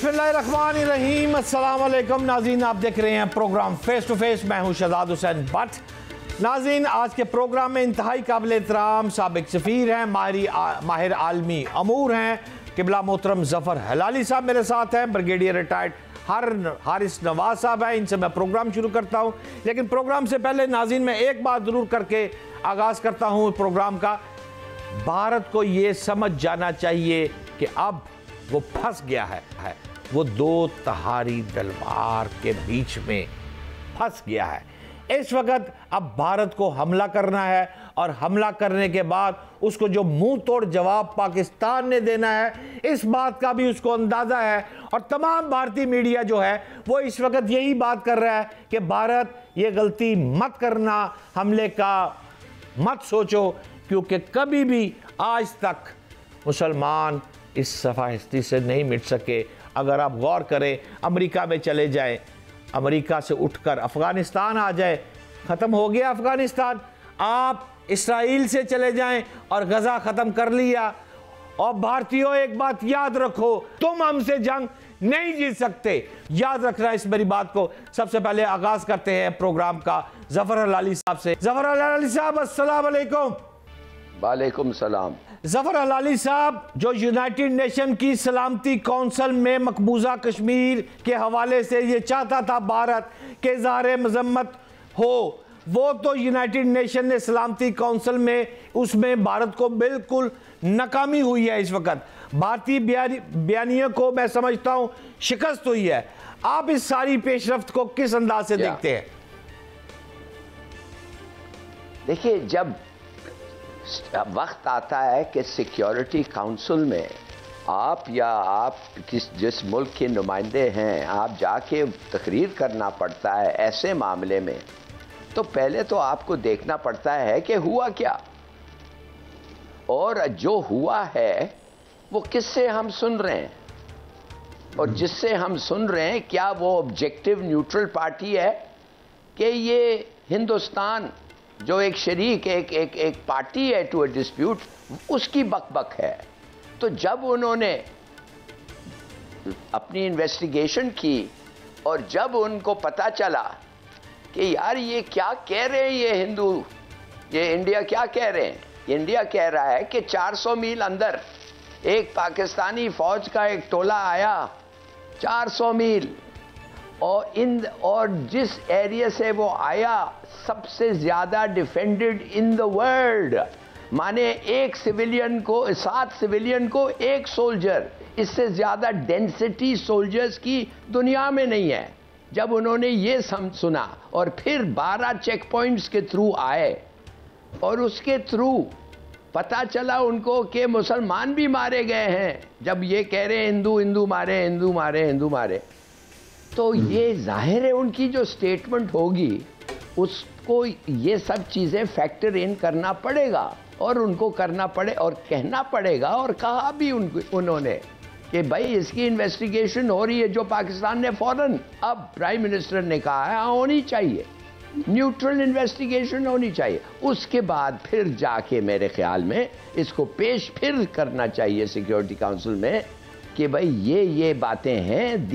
बिस्मिल्लाहिर्रहमानिर्रहीम। अस्सलाम वालेकुम नाज़रीन, आप देख रहे हैं प्रोग्राम फेस टू फेस। मैं हूं शहजाद हुसैन भट्ट। नाज़रीन, आज के प्रोग्राम में इंतहाई काबिल एहतराम साबिक सफ़ीर हैं, माहिर आलमी अमूर हैं, किबला मोहतरम ज़फ़र हलाली साहब मेरे साथ हैं, ब्रिगेडियर रिटायर्ड हारिस नवाज साहब हैं। इनसे मैं प्रोग्राम शुरू करता हूँ, लेकिन प्रोग्राम से पहले नाज़रीन मैं एक बात ज़रूर करके आगाज़ करता हूँ प्रोग्राम का। भारत को ये समझ जाना चाहिए कि अब वो फंस गया है, वो दो तहारी तलवार के बीच में फंस गया है। इस वक्त अब भारत को हमला करना है और हमला करने के बाद उसको जो मुंह तोड़ जवाब पाकिस्तान ने देना है, इस बात का भी उसको अंदाज़ा है। और तमाम भारतीय मीडिया जो है वो इस वक्त यही बात कर रहा है कि भारत ये गलती मत करना, हमले का मत सोचो, क्योंकि कभी भी आज तक मुसलमान इस सफाहिस्ती से नहीं मिट सके। अगर आप गौर करें, अमेरिका में चले जाएं, अमेरिका से उठकर अफ़गानिस्तान आ जाए, ख़त्म हो गया अफ़गानिस्तान। आप इसराइल से चले जाएं और गज़ा ख़त्म कर लिया। और भारतीयों, एक बात याद रखो, तुम हमसे जंग नहीं जीत सकते। याद रखना इस मेरी बात को। सबसे पहले आगाज़ करते हैं प्रोग्राम का ज़फ़र हलाली साहब से। ज़फ़र हलाली साहब, अस्सलाम वालेकुम। वालेकुम सलाम। ज़फ़र हलाली साहब, जो यूनाइटेड नेशन की सलामती कौंसिल में मकबूजा कश्मीर के हवाले से ये चाहता था भारत के इज़हार मज़म्मत हो, वो तो यूनाइटेड नेशन ने सलामती कौंसिल में उसमें भारत को बिल्कुल नाकामी हुई है। इस वक्त भारतीय बयानियों को मैं समझता हूँ शिकस्त हुई है। आप इस सारी पेशरफ्त को किस अंदाज से देखते हैं? देखिए, जब वक्त आता है कि सिक्योरिटी काउंसिल में आप जिस मुल्क के नुमाइंदे हैं, आप जाके तकरीर करना पड़ता है ऐसे मामले में, तो पहले तो आपको देखना पड़ता है कि हुआ क्या, और जो हुआ है वो किससे हम सुन रहे हैं, और जिससे हम सुन रहे हैं क्या वो ऑब्जेक्टिव न्यूट्रल पार्टी है कि ये हिंदुस्तान जो एक शरीक एक पार्टी है टू अ डिस्प्यूट, उसकी बकबक है। तो जब उन्होंने अपनी इन्वेस्टिगेशन की और जब उनको पता चला कि यार ये क्या कह रहे हैं ये हिंदू, ये इंडिया क्या कह रहे हैं, इंडिया कह रहा है कि 400 मील अंदर एक पाकिस्तानी फौज का एक टोला आया, 400 मील, और जिस एरिया से वो आया सबसे ज्यादा डिफेंडेड इन द वर्ल्ड, माने एक सिविलियन को 7 सिविलियन को एक सोल्जर, इससे ज्यादा डेंसिटी सोल्जर्स की दुनिया में नहीं है। जब उन्होंने ये सुना और फिर 12 चेक पॉइंट्स के थ्रू आए और उसके थ्रू पता चला उनको कि मुसलमान भी मारे गए हैं, जब ये कह रहे हैं हिंदू हिंदू मारे, हिंदू मारे, हिंदू मारे, तो ये जाहिर है उनकी जो स्टेटमेंट होगी उसको ये सब चीज़ें फैक्टर इन करना पड़ेगा और उनको करना पड़े और कहना पड़ेगा। और कहा भी उन्होंने कि भाई इसकी इन्वेस्टिगेशन हो रही है, जो पाकिस्तान ने फौरन, अब प्राइम मिनिस्टर ने कहा है हाँ होनी चाहिए, न्यूट्रल इन्वेस्टिगेशन होनी चाहिए। उसके बाद फिर जाके मेरे ख्याल में इसको पेश फिर करना चाहिए सिक्योरिटी काउंसिल में कि भाई ये बातें हैं,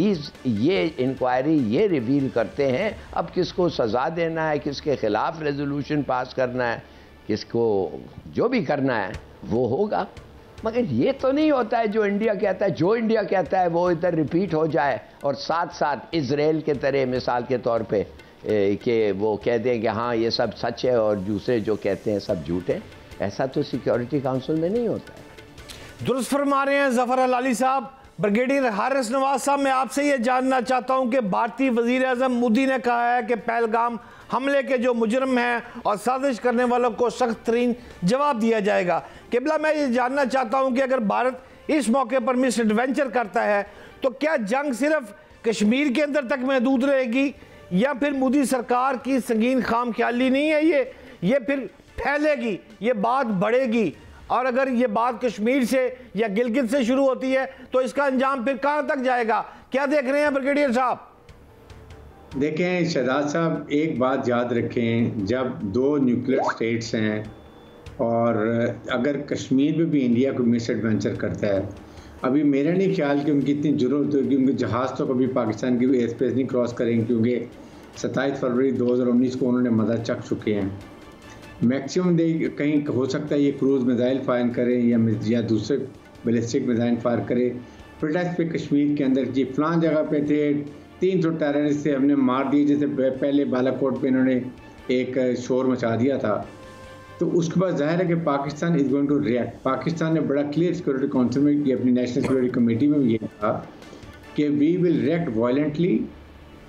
ये इंक्वायरी ये रिवील करते हैं, अब किसको सज़ा देना है, किसके खिलाफ रेजोल्यूशन पास करना है, किसको जो भी करना है वो होगा। मगर ये तो नहीं होता है जो इंडिया कहता है, जो इंडिया कहता है वो इधर रिपीट हो जाए और साथ साथ इजराइल के तरह मिसाल के तौर पे कि वो कह दें कि हाँ ये सब सच है और दूसरे जो कहते हैं सब झूठ है। ऐसा तो सिक्योरिटी काउंसिल में नहीं होता है। दुरुस्त फरमा रहे हैं ज़फ़र हलाली साहब। ब्रिगेडियर हारिस नवाज साहब, मैं आपसे ये जानना चाहता हूँ कि भारतीय वज़ीर आज़म मोदी ने कहा है कि पहलगाम हमले के जो मुजरिम हैं और साजिश करने वालों को सख्त तरीन जवाब दिया जाएगा। किबला, मैं ये जानना चाहता हूँ कि अगर भारत इस मौके पर मिस एडवेंचर करता है तो क्या जंग सिर्फ कश्मीर के अंदर तक महदूद रहेगी, या फिर मोदी सरकार की संगीन खाम ख्याली नहीं है ये फिर फैलेगी, ये बात बढ़ेगी, और अगर ये बात कश्मीर से या गिलगित से शुरू होती है तो इसका अंजाम फिर कहां तक जाएगा? क्या देख रहे हैं ब्रिगेडियर साहब? देखें शहजाद साहब, एक बात याद रखें, जब 2 न्यूक्लियर स्टेट्स हैं और अगर कश्मीर में भी इंडिया को मिस एडवेंचर करता है अभी मेरा नहीं ख्याल कि उनकी इतनी ज़रूरत होगी, उनके जहाज़ तो कभी पाकिस्तान की एयर स्पेस नहीं क्रॉस करेंगे, क्योंकि 27 फरवरी 2019 को उन्होंने मदद चख चुके हैं। मैक्सिमम कहीं हो सकता है ये क्रूज़ मिसाइल फायर करें या दूसरे बैलिस्टिक मिसाइल फायर करें प्रोटेक्ट पे कश्मीर के अंदर जी फलां जगह पे थे 300 टेररिस्ट से हमने मार दिए, जैसे पहले बालाकोट पे इन्होंने एक शोर मचा दिया था। तो उसके बाद जाहिर है कि Pakistan is going to react. Pakistan ने बड़ा क्लियर सिक्योरिटी काउंसिल में की, अपनी नेशनल सिक्योरिटी कमेटी में भी ये कहा कि वी विल रिएक्ट वायलेंटली,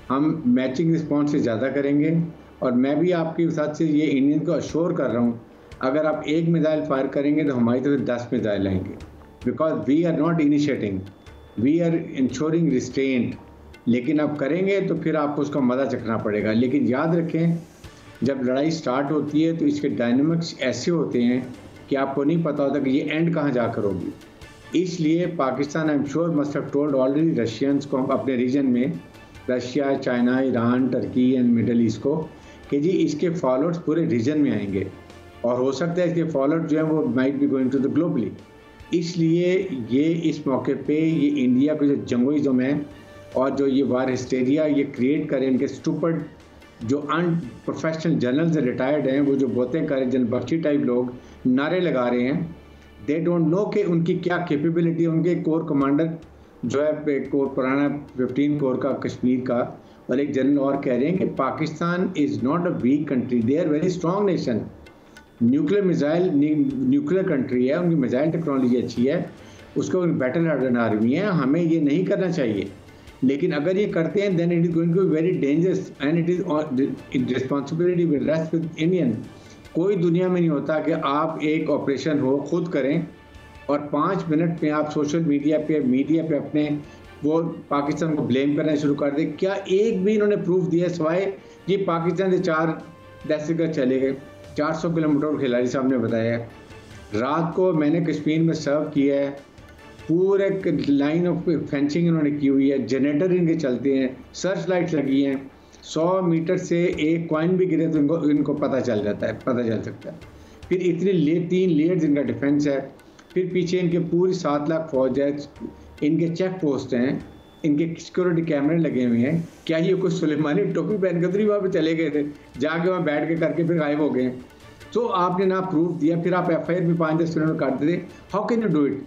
हम मैचिंग रिस्पॉन्स से ज़्यादा करेंगे। और मैं भी आपके साथ से ये इंडियन को अश्योर कर रहा हूँ, अगर आप एक मिसाइल फायर करेंगे तो हमारी तरफ 10 मिसाइल आएंगे, because we are not initiating, we are ensuring restraint. लेकिन आप करेंगे तो फिर आपको उसका मज़ा चखना पड़ेगा। लेकिन याद रखें, जब लड़ाई स्टार्ट होती है तो इसके डायनामिक्स ऐसे होते हैं कि आपको नहीं पता होता कि ये एंड कहाँ जाकर होगी। इसलिए Pakistan I am sure must have told already Russians को, अपने रीजन में Russia, China, Iran, Turkey and middle east को, कि जी इसके फॉलोअर्स पूरे रीजन में आएंगे और हो सकता है इसके फॉलोअर्स जो हैं वो might be going to the globally. इसलिए ये इस मौके पे ये इंडिया को जो जंगोइज़्म है और जो ये वार हिस्टेरिया ये क्रिएट करें, इनके स्टूपिड जो अनप्रोफेशनल जनरल्स रिटायर्ड हैं, वो जो बातें करें, जनरल बख्शी टाइप लोग नारे लगा रहे हैं, दे डोंट नो कि उनकी क्या कैपेबिलिटी है। उनके कोर कमांडर जो है कोर पुराना 15 कोर का कश्मीर का, और एक जनरल और कह रहे हैं कि Pakistan is not a weak country, they are very strong nation, nuclear country है, उनकी मिसाइल टेक्नोलॉजी अच्छी है, उसको बैटल हार्डन आर्मी है, हमें ये नहीं करना चाहिए। लेकिन अगर ये करते हैं then it is going to be very dangerous and it is responsibility will rest with Indian. कोई दुनिया में नहीं होता कि आप एक ऑपरेशन हो खुद करें और 5 मिनट में आप सोशल मीडिया पे अपने वो पाकिस्तान को ब्लेम करना शुरू कर दे। क्या एक भी इन्होंने प्रूफ दिया सिवाय ये पाकिस्तान से 4 दहशतगर्द चले गए, 400 किलोमीटर खिलाड़ी साहब ने बताया है। रात को मैंने कश्मीर में सर्व किया है, पूरे लाइन ऑफ फेंसिंग इन्होंने की हुई है, जनरेटर इनके चलते हैं, सर्च लाइट्स लगी हैं, 100 मीटर से एक कॉइन भी गिरे तो इनको पता चल सकता है। फिर इतने 3 लेयर्स इनका डिफेंस है, फिर पीछे इनके पूरी 7 लाख फौज है, इनके चेक पोस्ट हैं, इनके सिक्योरिटी कैमरे लगे हुए हैं। क्या ये कुछ सुलेमानी टोपी पहन कर वहाँ पे चले गए थे, जाके वहाँ बैठ के करके फिर गायब हो गए? तो आपने ना प्रूफ दिया, फिर आप FIR भी 5-10 किलोमीटर काट देते। How can you do it?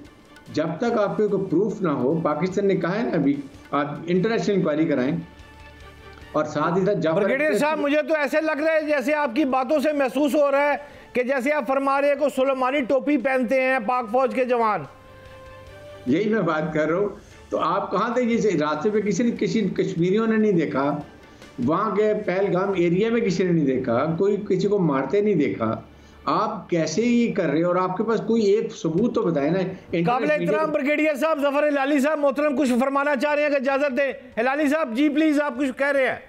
जब तक आपके को प्रूफ ना हो, पाकिस्तान ने कहा है ना अभी आप इंटरनेशनल इंक्वायरी कराएं। और साथ ही साथ ब्रिगेडियर साहब, मुझे तो ऐसे लग रहा है जैसे आपकी बातों से महसूस हो रहा है कि जैसे आप फरमा रहे हैं को सुलेमानी टोपी पहनते हैं पाक फौज के जवान। यही मैं बात कर रहा हूँ। तो आप कहाँ थे? ये रास्ते पे किसी कश्मीरियों ने नहीं देखा, वहाँ के पहलगाम एरिया में किसी ने नहीं देखा, कोई किसी को मारते नहीं देखा। आप कैसे ये कर रहे हो? और आपके पास कोई एक सबूत तो बताए ना। काबिल एहतराम ब्रिगेडियर साहब जफर हिलाली साहब मोहतरम कुछ फरमाना चाह रहे हैं, कि इजाजत दें। हिलाली साहब जी प्लीज, आप कुछ कह रहे हैं।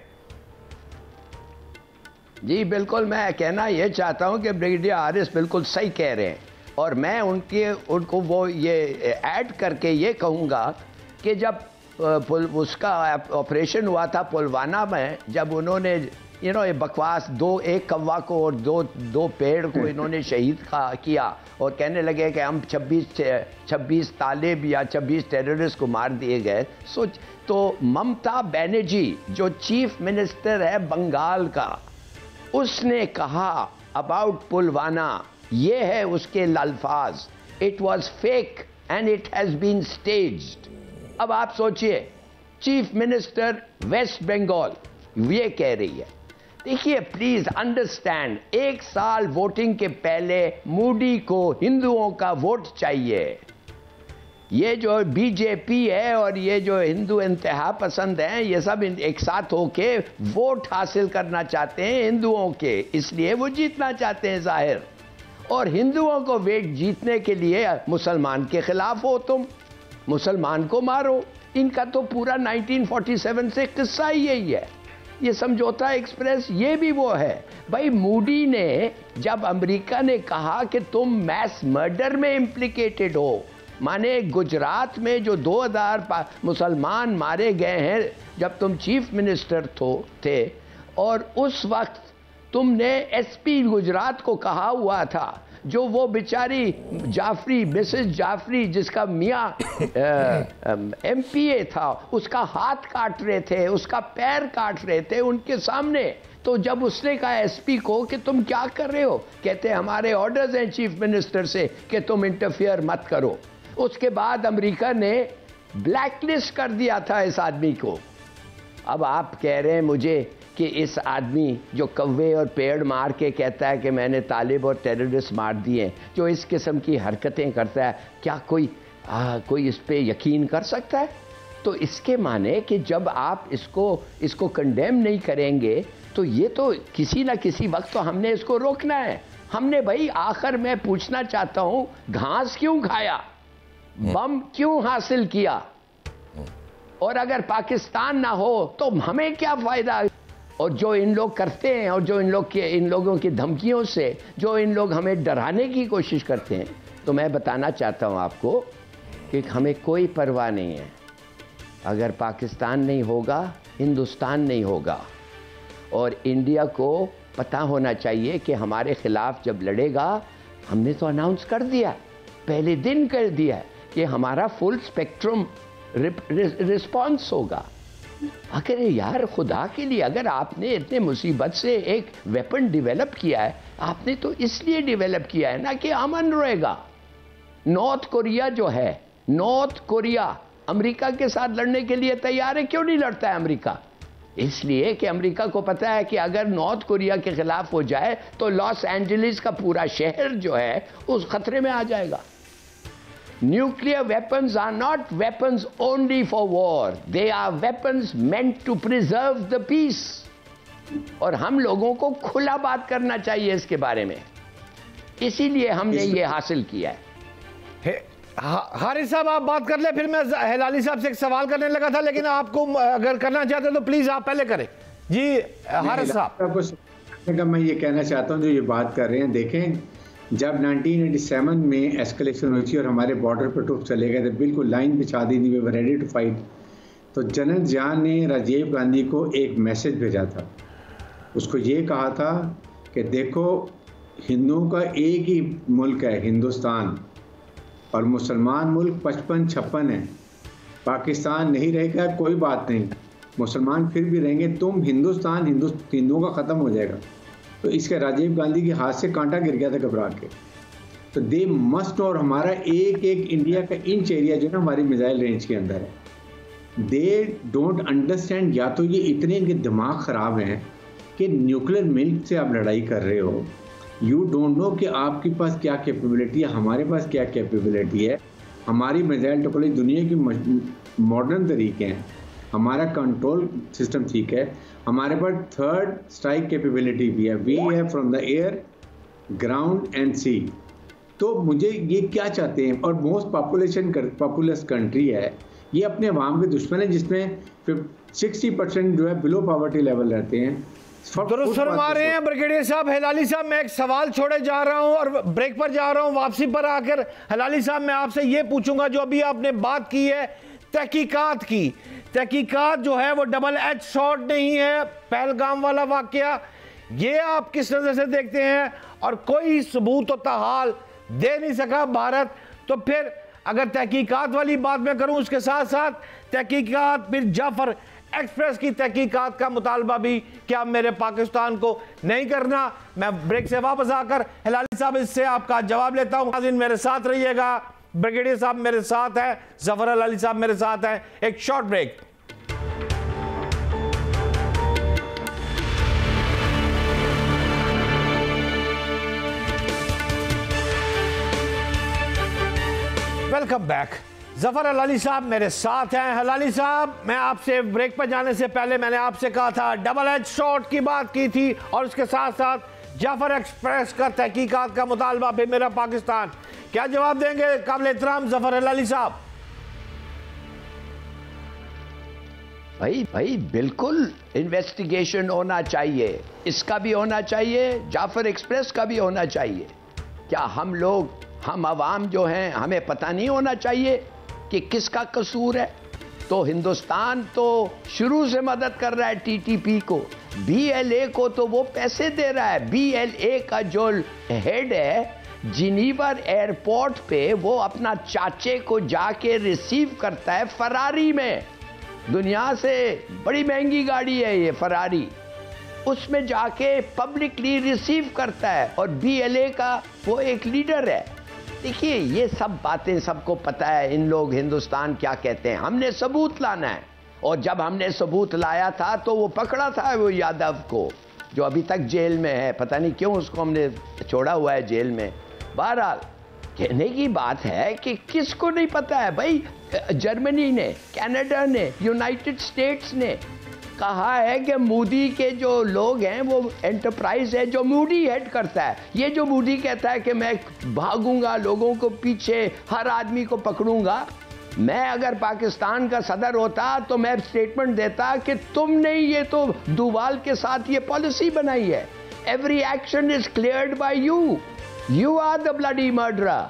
जी बिल्कुल, मैं कहना ये चाहता हूँ कि ब्रिगेडियर आरिस बिल्कुल सही कह रहे हैं, और मैं उनको वो ये ऐड करके ये कहूँगा कि जब उसका ऑपरेशन हुआ था पुलवामा में, जब उन्होंने ये बकवास एक कौवा को और दो पेड़ को इन्होंने शहीद किया और कहने लगे कि हम 26 तालिब या 26 टेररिस्ट को मार दिए गए। तो ममता बनर्जी जो चीफ मिनिस्टर है बंगाल का, उसने कहा अबाउट पुलवामा, ये है उसके अल्फाज, it was fake and it has been staged. अब आप सोचिए, चीफ मिनिस्टर वेस्ट बंगाल ये कह रही है। देखिए प्लीज अंडरस्टैंड, 1 साल वोटिंग के पहले मोदी को हिंदुओं का वोट चाहिए। ये जो बीजेपी है और ये जो हिंदू इंतहा पसंद हैं, ये सब एक साथ होके वोट हासिल करना चाहते हैं हिंदुओं के, इसलिए वो जीतना चाहते हैं जाहिर। और हिंदुओं को वेट जीतने के लिए मुसलमान के खिलाफ हो, तुम मुसलमान को मारो। इनका तो पूरा 1947 से किस्सा ही यही है। ये समझौता एक्सप्रेस ये भी वो है भाई। मोदी ने जब अमेरिका ने कहा कि तुम मैस मर्डर में इम्प्लिकेटेड हो, माने गुजरात में जो 2000 मुसलमान मारे गए हैं जब तुम चीफ मिनिस्टर थे, और उस वक्त तुमने SP गुजरात को कहा हुआ था जो वो बेचारी जाफरी, मिसेस जाफरी, जिसका मियाँ MPA था, उसका हाथ काट रहे थे, उसका पैर काट रहे थे उनके सामने। तो जब उसने कहा SP को कि तुम क्या कर रहे हो, कहते हमारे ऑर्डर्स हैं चीफ मिनिस्टर से कि तुम इंटरफियर मत करो। उसके बाद अमेरिका ने ब्लैकलिस्ट कर दिया था इस आदमी को। अब आप कह रहे हैं मुझे कि इस आदमी जो कौवे और पेड़ मार के कहता है कि मैंने तालिब और टेररिस्ट मार दिए, जो इस किस्म की हरकतें करता है, क्या कोई इस पे यकीन कर सकता है? तो इसके माने कि जब आप इसको कंडेम नहीं करेंगे तो ये तो किसी ना किसी वक्त तो हमने इसको रोकना है। हमने भाई, आखिर मैं पूछना चाहता हूं, घास क्यों खाया, बम क्यों हासिल किया, और अगर पाकिस्तान ना हो तो हमें क्या फायदा? और जो इन लोग करते हैं, और जो इन लोगों की धमकियों से जो इन लोग हमें डराने की कोशिश करते हैं, तो मैं बताना चाहता हूं आपको कि हमें कोई परवाह नहीं है। अगर पाकिस्तान नहीं होगा, हिंदुस्तान नहीं होगा। और इंडिया को पता होना चाहिए कि हमारे खिलाफ जब लड़ेगा, हमने तो अनाउंस कर दिया, पहले दिन कर दिया कि हमारा फुल स्पेक्ट्रम रिस्पॉन्स होगा। अगर यार खुदा के लिए, अगर आपने इतने मुसीबत से एक वेपन डेवलप किया है, आपने तो इसलिए डेवलप किया है ना कि अमन रहेगा। नॉर्थ कोरिया जो है, नॉर्थ कोरिया अमेरिका के साथ लड़ने के लिए तैयार है। क्यों नहीं लड़ता है अमेरिका? इसलिए कि अमेरिका को पता है कि अगर नॉर्थ कोरिया के खिलाफ हो जाए तो लॉस एंजलिस का पूरा शहर जो है उस खतरे में आ जाएगा। Nuclear weapons are not weapons only for war. They are weapons meant to preserve the peace. और हम लोगों को खुला बात करना चाहिए इसके बारे में, इसीलिए हमने ये हासिल किया है। हारिस साहब आप बात कर ले, फिर मैं हिलाली साहब से एक सवाल करने लगा था, लेकिन आपको अगर करना चाहते तो प्लीज आप पहले करें। जी हारिस साहब, मैं ये कहना चाहता हूँ, जो ये बात कर रहे हैं, देखें जब 1987 में एस्केलेशन हुई थी और हमारे बॉर्डर पर ट्रूप चले गए थे, बिल्कुल लाइन बिछा दी थी, we were ready to fight, तो जनरल जिया ने राजीव गांधी को एक मैसेज भेजा था। उसको ये कहा था कि देखो, हिंदुओं का एक ही मुल्क है हिंदुस्तान, और मुसलमान मुल्क 55-56 है। पाकिस्तान नहीं रहेगा कोई बात नहीं, मुसलमान फिर भी रहेंगे, तुम हिंदुस्तान हिंदुओं का ख़त्म हो जाएगा। तो इसके राजीव गांधी के हाथ से कांटा गिर गया था घबरा के। तो दे मस्ट, और हमारा एक इंडिया का इंच एरिया जो है ना हमारी मिसाइल रेंज के अंदर है। दे डोंट अंडरस्टैंड, या तो ये इतने इनके दिमाग ख़राब हैं कि न्यूक्लियर मिल्क से आप लड़ाई कर रहे हो, यू डोंट नो कि आपके पास क्या कैपेबिलिटी है, हमारे पास क्या कैपेबिलिटी है। हमारी मिसाइल टेक्नोलॉजी दुनिया की मॉडर्न तरीके हैं, हमारा कंट्रोल सिस्टम ठीक है, हमारे पास थर्ड स्ट्राइक कैपेबिलिटी भी है, वी है from the air, ground and sea. तो मुझे ये क्या चाहते हैं, और मोस्ट पॉपुलस कंट्री है, ये अपने अवाम के दुश्मन है, जिसमें 60% जो है बिलो पॉवर्टी लेवल रहते हैं। दुरुस्त फरमा रहे हैं ब्रिगेडियर साहब। हिलाली साहब, मैं एक सवाल छोड़े जा रहा हूं और ब्रेक पर जा रहा हूं, वापसी पर आकर हिलाली साहब मैं आपसे ये पूछूंगा, जो अभी आपने बात की है तहकीकात की, तहकीकात जो है वो डबल एज शॉट नहीं है। पहलगाम वाला वाकया, ये आप किस नजर से देखते हैं? और कोई सबूत तो ताहाल दे नहीं सका भारत, तो फिर अगर तहकीकात वाली बात मैं करूं, उसके साथ साथ तहकीकात, फिर जाफर एक्सप्रेस की तहकीकात का मुतालबा भी क्या मेरे पाकिस्तान को नहीं करना? मैं ब्रेक से वापस आकर हिलाली साहब इससे आपका जवाब लेता हूं। नाज़रीन मेरे साथ रहिएगा, ब्रिगेडियर साहब मेरे साथ हैं, जफर अली साहब मेरे साथ हैं। एक short break. Welcome back. Zafar Ali साहब मेरे साथ हैं। हलाली साहब, मैं आपसे ब्रेक पर जाने से पहले मैंने आपसे कहा था डबल एज शॉट की बात की थी, और उसके साथ साथ जाफर एक्सप्रेस का तहकीकात का मुतालबा भी मेरा पाकिस्तान। क्या जवाब देंगे काबिल एहतराम जफर अली साहब? भाई बिल्कुल इन्वेस्टिगेशन होना चाहिए, इसका भी होना चाहिए, जाफर एक्सप्रेस का भी होना चाहिए। क्या हम अवाम जो हैं, हमें पता नहीं होना चाहिए कि किसका कसूर है? तो हिंदुस्तान तो शुरू से मदद कर रहा है टीटीपी को, BLA को तो वो पैसे दे रहा है। BLA का जो हेड है जिनीवर एयरपोर्ट पे वो अपना चाचे को जाके रिसीव करता है फरारी में। दुनिया से बड़ी महंगी गाड़ी है ये फरारी, उसमें जाके पब्लिकली रिसीव करता है और BLA का वो एक लीडर है। देखिए ये सब बातें सबको पता है, इन लोग हिंदुस्तान क्या कहते हैं। हमने सबूत लाना है, और जब हमने सबूत लाया था तो वो पकड़ा था वो यादव को, जो अभी तक जेल में है। पता नहीं क्यों उसको हमने छोड़ा हुआ है जेल में। बहरहाल कहने की बात है कि किसको नहीं पता है भाई, जर्मनी ने, कनाडा ने, यूनाइटेड स्टेट्स ने कहा है कि मोदी के जो लोग हैं वो एंटरप्राइज है जो मोदी हेड करता है। ये जो मोदी कहता है कि मैं भागूंगा लोगों को पीछे, हर आदमी को पकड़ूंगा, मैं अगर पाकिस्तान का सदर होता तो मैं स्टेटमेंट देता कि तुमने ये तो डोवाल के साथ ये पॉलिसी बनाई है, every action is cleared by you, you are the bloody murderer,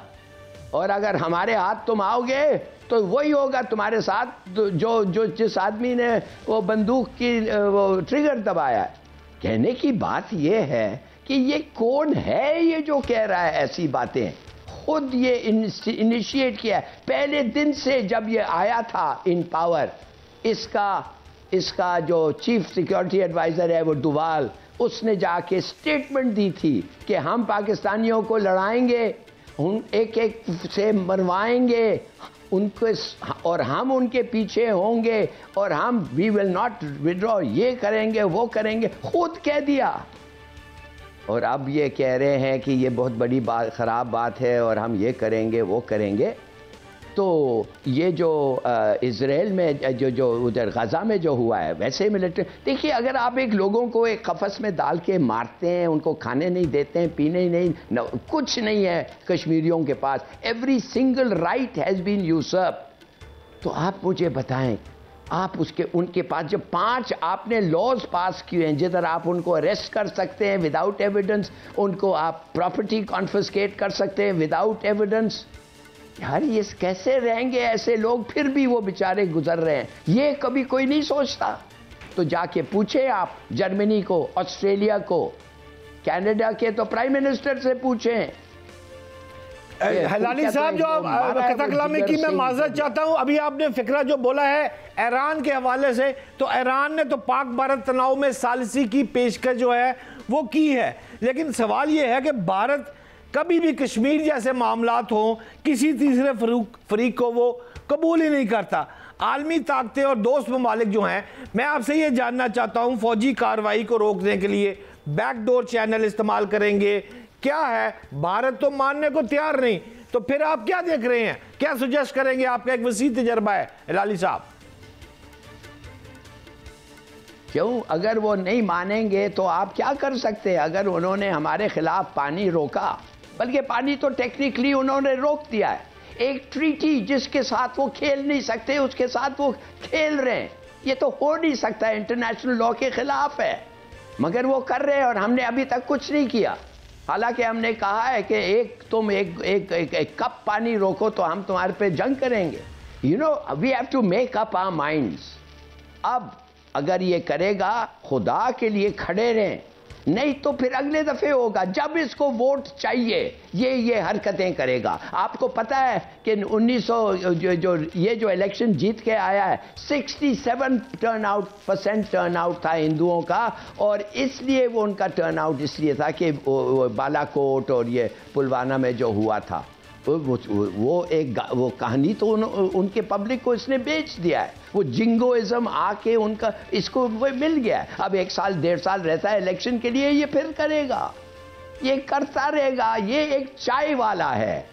और अगर हमारे हाथ तुम आओगे तो वही होगा तुम्हारे साथ जो जिस आदमी ने वो बंदूक की वो ट्रिगर दबाया। कहने की बात ये है कि ये कौन है ये जो कह रहा है ऐसी बातें, खुद ये इनिशिएट किया है पहले दिन से जब ये आया था इन पावर। इसका जो चीफ सिक्योरिटी एडवाइजर है वो डोवाल, उसने जाके स्टेटमेंट दी थी कि हम पाकिस्तानियों को लड़ाएंगे, एक एक से मरवाएंगे उनको, और हम उनके पीछे होंगे, और हम वी विल नॉट विड्रॉ, ये करेंगे वो करेंगे, खुद कह दिया। और अब ये कह रहे हैं कि ये बहुत बड़ी बात, ख़राब बात है और हम ये करेंगे वो करेंगे। तो ये जो इज़राइल में जो उधर गज़ा में जो हुआ है, वैसे मिलिट्री, देखिए अगर आप एक लोगों को एक कफस में डाल के मारते हैं, उनको खाने नहीं देते हैं, पीने नहीं, कुछ नहीं है कश्मीरियों के पास, every single right has been usurped. तो आप मुझे बताएं, आप उनके पास जब 5 आपने लॉज पास किए हैं जिधर आप उनको अरेस्ट कर सकते हैं विदाउट एविडेंस, उनको आप प्रॉपर्टी कॉन्फिस्केट कर सकते हैं विदाउट एविडेंस, यार ये कैसे रहेंगे ऐसे लोग? फिर भी वो बेचारे गुजर रहे हैं, ये कभी कोई नहीं सोचता। तो जाके पूछे आप जर्मनी को, ऑस्ट्रेलिया को, कनाडा के तो प्राइम मिनिस्टर से पूछें। हलाली साहब जो कथाकलामी की मैं माजरत चाहता हूं, अभी आपने फिक्रा जो बोला है ईरान के हवाले से, तो ईरान ने तो पाक भारत तनाव में सालिसी की पेशकश जो है वो की है, लेकिन सवाल ये है कि भारत कभी भी कश्मीर जैसे मामलात हों किसी तीसरे फरीक को वो कबूल ही नहीं करता। आलमी ताकतें और दोस्त ममालिक जो हैं, मैं आपसे ये जानना चाहता हूं, फौजी कार्रवाई को रोकने के लिए बैकडोर चैनल इस्तेमाल करेंगे, क्या है? भारत तो मानने को तैयार नहीं, तो फिर आप क्या देख रहे हैं, क्या सुजेस्ट करेंगे? आपका एक वसी तजर्बा है हिलाली साहब। क्यों, अगर वो नहीं मानेंगे तो आप क्या कर सकते हैं? अगर उन्होंने हमारे खिलाफ पानी रोका, बल्कि पानी तो टेक्निकली उन्होंने रोक दिया है, एक ट्रीटी जिसके साथ वो खेल नहीं सकते उसके साथ वो खेल रहे हैं, ये तो हो नहीं सकता, इंटरनेशनल लॉ के खिलाफ है, मगर वो कर रहे हैं और हमने अभी तक कुछ नहीं किया। हालांकि हमने कहा है कि तुम एक कप पानी रोको तो हम तुम्हारे पे जंग करेंगे। You know, we have to make up our minds. अब अगर ये करेगा, खुदा के लिए खड़े रहें, नहीं तो फिर अगले दफे होगा जब इसको वोट चाहिए ये हरकतें करेगा। आपको पता है कि 1900 ये जो इलेक्शन जीत के आया है, 67% टर्नआउट था हिंदुओं का, और इसलिए वो उनका टर्नआउट इसलिए था कि वो बालाकोट और ये पुलवामा में जो हुआ था, वो कहानी तो उनके पब्लिक को इसने बेच दिया है। वो जिंगोइज्म आके उनका इसको वो मिल गया है। अब 1 साल 1.5 साल रहता है इलेक्शन के लिए, ये फिर करेगा, ये करता रहेगा। ये एक चाय वाला है,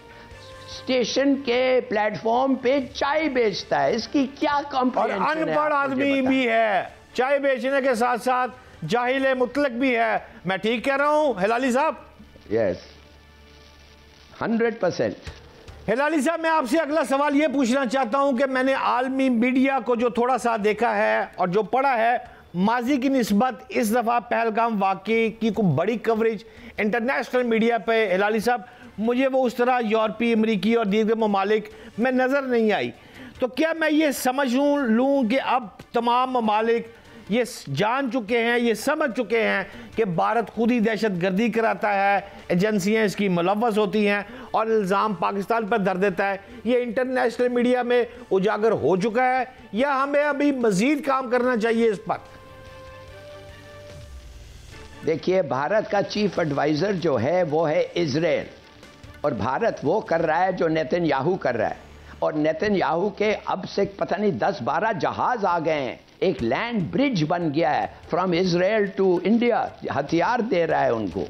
स्टेशन के प्लेटफॉर्म पे चाय बेचता है, इसकी क्या कॉम्प्रिहेंशन है? अनपढ़ आदमी भी है, चाय बेचने के साथ साथ जाहिल मुतलक भी है। मैं ठीक कह रहा हूं हिलाली साहब? यस, 100%। हिलाली साहब, मैं आपसे अगला सवाल ये पूछना चाहता हूं कि मैंने आलमी मीडिया को जो थोड़ा सा देखा है और जो पढ़ा है, माजी की निस्बत इस दफ़ा पहलगाम वाक़े की कोई बड़ी कवरेज इंटरनेशनल मीडिया पे, हिलाली साहब, मुझे वो उस तरह यूरोपीय, अमरीकी और दीगर ममालिक में नज़र नहीं आई। तो क्या मैं ये समझ लूँ कि अब तमाम ममालिक ये जान चुके हैं, ये समझ चुके हैं कि भारत खुद ही दहशतगर्दी कराता है, एजेंसियां इसकी मुलव्वस होती हैं और इल्ज़ाम पाकिस्तान पर धर देता है। ये इंटरनेशनल मीडिया में उजागर हो चुका है या हमें अभी मजीद काम करना चाहिए इस पर? देखिए, भारत का चीफ एडवाइज़र जो है वो है इजराइल, और भारत वो कर रहा है जो नेतन्याहू कर रहा है। और नेतन्याहू के अब से पता नहीं 10-12 जहाज आ गए हैं, एक लैंड ब्रिज बन गया है फ्रॉम इजराइल टू इंडिया, हथियार दे रहा है उनको।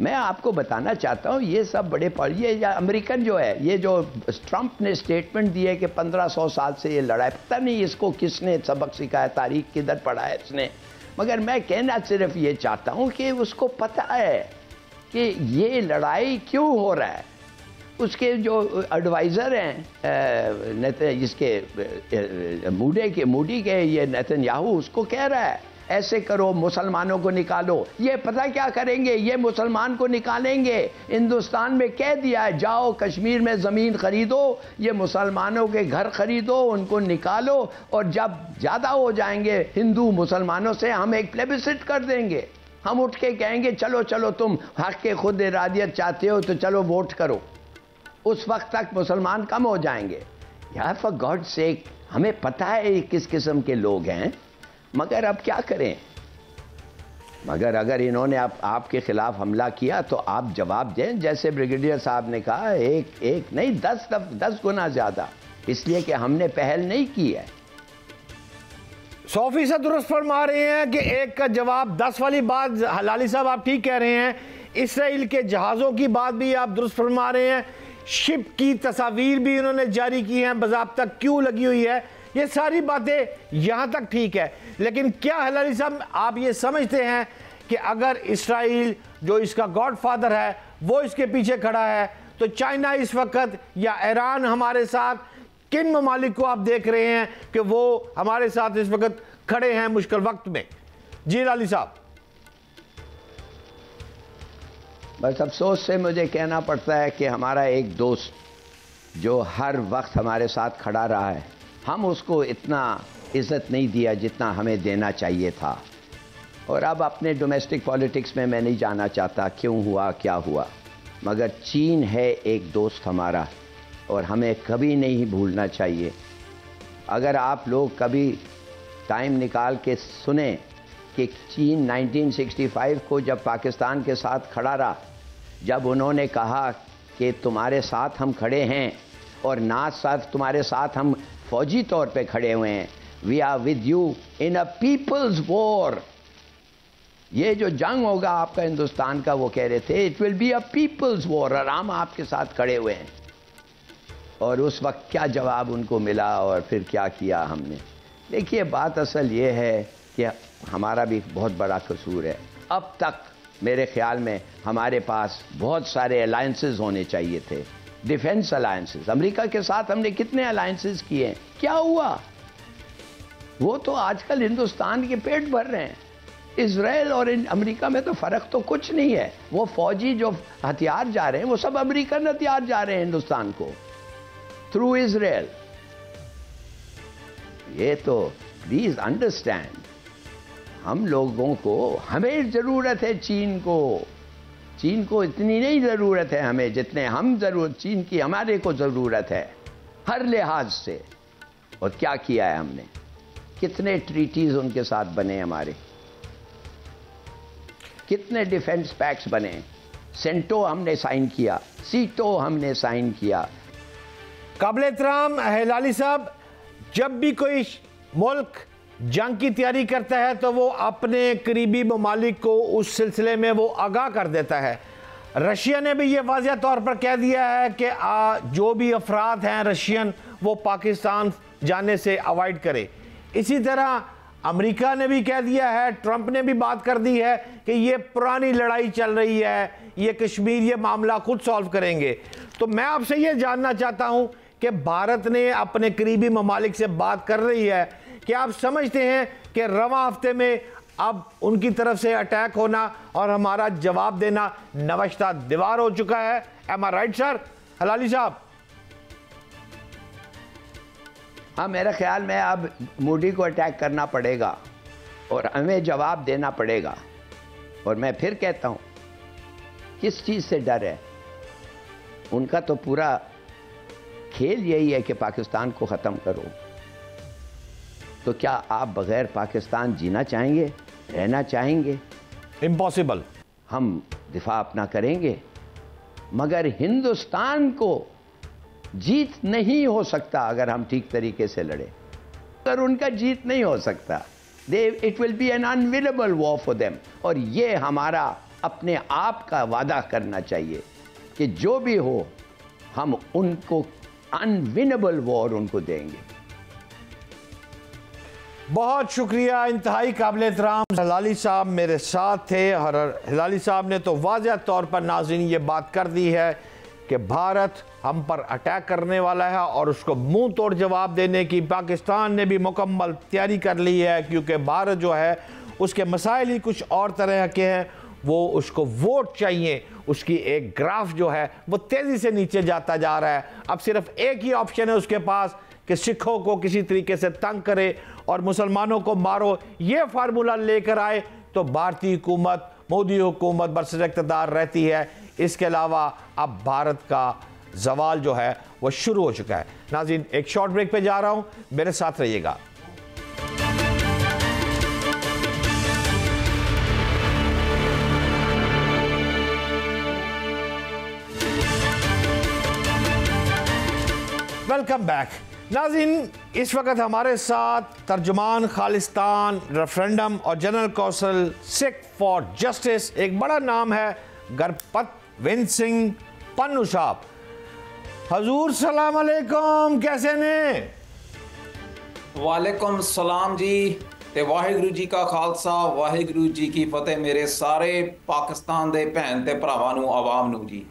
मैं आपको बताना चाहता हूँ ये सब बड़े ये अमेरिकन जो है, ये जो ट्रंप ने स्टेटमेंट दिए कि 1500 साल से ये लड़ाई, पता नहीं इसको किसने सबक सिखाया, तारीख किधर पढ़ा है इसने, मगर मैं कहना सिर्फ ये चाहता हूँ कि उसको पता है कि ये लड़ाई क्यों हो रहा है। उसके जो एडवाइज़र हैं इसके मूडी के ये नेतन्याहू उसको कह रहा है ऐसे करो, मुसलमानों को निकालो। ये पता क्या करेंगे, ये मुसलमान को निकालेंगे। हिंदुस्तान में कह दिया है जाओ कश्मीर में ज़मीन ख़रीदो, ये मुसलमानों के घर ख़रीदो, उनको निकालो, और जब ज़्यादा हो जाएंगे हिंदू मुसलमानों से हम एक प्लेबिसिट कर देंगे। हम उठ के कहेंगे चलो चलो तुम हक़ के खुद इरादियत चाहते हो तो चलो वोट करो। उस वक्त तक मुसलमान कम हो जाएंगे। यार फॉर गॉड सेक, हमें पता है ये किस किस्म के लोग हैं, मगर अब क्या करें। मगर अगर इन्होंने आपके खिलाफ हमला किया तो आप जवाब दें, जैसे ब्रिगेडियर साहब ने कहा, एक नहीं 10 गुना ज़्यादा, इसलिए कि हमने पहल नहीं की है। 100% दुरुस्त फरमा रहे हैं कि एक का जवाब 10 वाली बात हलाली साहब आप ठीक कह रहे हैं। इसराइल के जहाज़ों की बात भी आप दुरुस्त फरमा रहे हैं, शिप की तस्वीर भी उन्होंने जारी की हैं, बाज़ाब्ता क्यों लगी हुई है, ये सारी बातें यहाँ तक ठीक है। लेकिन क्या हलाली साहब आप ये समझते हैं कि अगर इसराइल जो इसका गॉडफादर है वो इसके पीछे खड़ा है, तो चाइना इस वक्त या ईरान हमारे साथ, किन ममालिक को आप देख रहे हैं कि वो हमारे साथ इस वक्त खड़े हैं मुश्किल वक्त में? जी हलाली साहब। बस अफसोस से मुझे कहना पड़ता है कि हमारा एक दोस्त जो हर वक्त हमारे साथ खड़ा रहा है, हम उसको इतना इज़्ज़त नहीं दिया जितना हमें देना चाहिए था। और अब अपने डोमेस्टिक पॉलिटिक्स में मैं नहीं जाना चाहता क्यों हुआ क्या हुआ, मगर चीन है एक दोस्त हमारा और हमें कभी नहीं भूलना चाहिए। अगर आप लोग कभी टाइम निकाल के सुने कि चीन 1965 को जब पाकिस्तान के साथ खड़ा रहा, जब उन्होंने कहा कि तुम्हारे साथ हम खड़े हैं और ना साथ तुम्हारे साथ हम फौजी तौर पे खड़े हुए हैं, we are with you in a people's war. ये जो जंग होगा आपका हिंदुस्तान का, वो कह रहे थे it will be a people's war, और हम आपके साथ खड़े हुए हैं। और उस वक्त क्या जवाब उनको मिला और फिर क्या किया हमने। देखिए, बात असल ये है कि हमारा भी बहुत बड़ा कसूर है। अब तक मेरे ख्याल में हमारे पास बहुत सारे अलायंसेस होने चाहिए थे, डिफेंस अलायंसेस। अमेरिका के साथ हमने कितने अलायंसेस किए, क्या हुआ? वो तो आजकल हिंदुस्तान के पेट भर रहे हैं। इजराइल और अमेरिका में तो फ़र्क तो कुछ नहीं है। वो फौजी जो हथियार जा रहे हैं वो सब अमेरिकन हथियार जा रहे हैं हिंदुस्तान को थ्रू इजराइल। ये तो प्लीज़ अंडरस्टैंड, हम लोगों को, हमें ज़रूरत है चीन को इतनी नहीं ज़रूरत है हमें जितने हम चीन की हमारे को ज़रूरत है हर लिहाज से। और क्या किया है हमने, कितने ट्रीटीज़ उनके साथ बने हमारे, कितने डिफेंस पैक्ट्स बने, सेंटो हमने साइन किया, सीटो हमने साइन किया। काबिल एहतराम हलाली साहब, जब भी कोई मुल्क जंग की तैयारी करता है तो वो अपने करीबी ममालिक को उस सिलसिले में वो आगाह कर देता है। रशिया ने भी ये वाज़िया तौर पर कह दिया है कि जो भी अफराद हैं रशियन, वो पाकिस्तान जाने से अवॉइड करे। इसी तरह अमेरिका ने भी कह दिया है, ट्रंप ने भी बात कर दी है कि ये पुरानी लड़ाई चल रही है, ये कश्मीर ये मामला खुद सॉल्व करेंगे। तो मैं आपसे ये जानना चाहता हूँ कि भारत ने अपने करीबी ममालिक से बात कर रही है कि आप समझते हैं कि रवां हफ्ते में अब उनकी तरफ से अटैक होना और हमारा जवाब देना नवश्ता दीवार हो चुका है? एम आई राइट सर हलाली साहब? हाँ, मेरे ख्याल में अब मोदी को अटैक करना पड़ेगा। और हमें जवाब देना पड़ेगा। और मैं फिर कहता हूँ, किस चीज़ से डर है? उनका तो पूरा खेल यही है कि पाकिस्तान को ख़त्म करो। तो क्या आप बग़ैर पाकिस्तान जीना चाहेंगे, रहना चाहेंगे? इम्पॉसिबल। हम दिफा अपना करेंगे, मगर हिंदुस्तान को जीत नहीं हो सकता अगर हम ठीक तरीके से लड़े। अगर उनका जीत नहीं हो सकता, it will be an unwinnable war for them. और ये हमारा अपने आप का वादा करना चाहिए कि जो भी हो, हम उनको अनविनेबल वॉर उनको देंगे। बहुत शुक्रिया, इंतहाई काबिल एहतराम हिलाली साहब मेरे साथ थे। और हिलाली साहब ने तो वाज़ह तौर पर नाज़रीन ये बात कर दी है कि भारत हम पर अटैक करने वाला है और उसको मुंह तोड़ जवाब देने की पाकिस्तान ने भी मुकम्मल तैयारी कर ली है, क्योंकि भारत जो है उसके मसाइल ही कुछ और तरह के हैं। वो उसको वोट चाहिए, उसकी एक ग्राफ जो है वो तेज़ी से नीचे जाता जा रहा है। अब सिर्फ एक ही ऑप्शन है उसके पास कि सिखों को किसी तरीके से तंग करे और मुसलमानों को मारो। ये फार्मूला लेकर आए तो भारतीय हुकूमत, मोदी हुकूमत बरसर इक़्तिदार रहती है। इसके अलावा अब भारत का जवाल जो है वो शुरू हो चुका है। नाज़रीन, एक शॉर्ट ब्रेक पे जा रहा हूं, मेरे साथ रहिएगा। Welcome back. नाज़रीन, इस वक्त हमारे साथ तर्जुमान खालिस्तान रेफरेंडम और general council Sikh for justice, एक बड़ा नाम है, गुरपतविंद सिंह पन्नू साहब। हजूर सलाम अलैकुम, कैसे ने? वालेकुम सलाम जी, ते वाहिगुरु जी का खालसा वाहिगुरु जी की फतेह। मेरे सारे पाकिस्तान दे भैन ते भरावां नू, आवाम नू जी।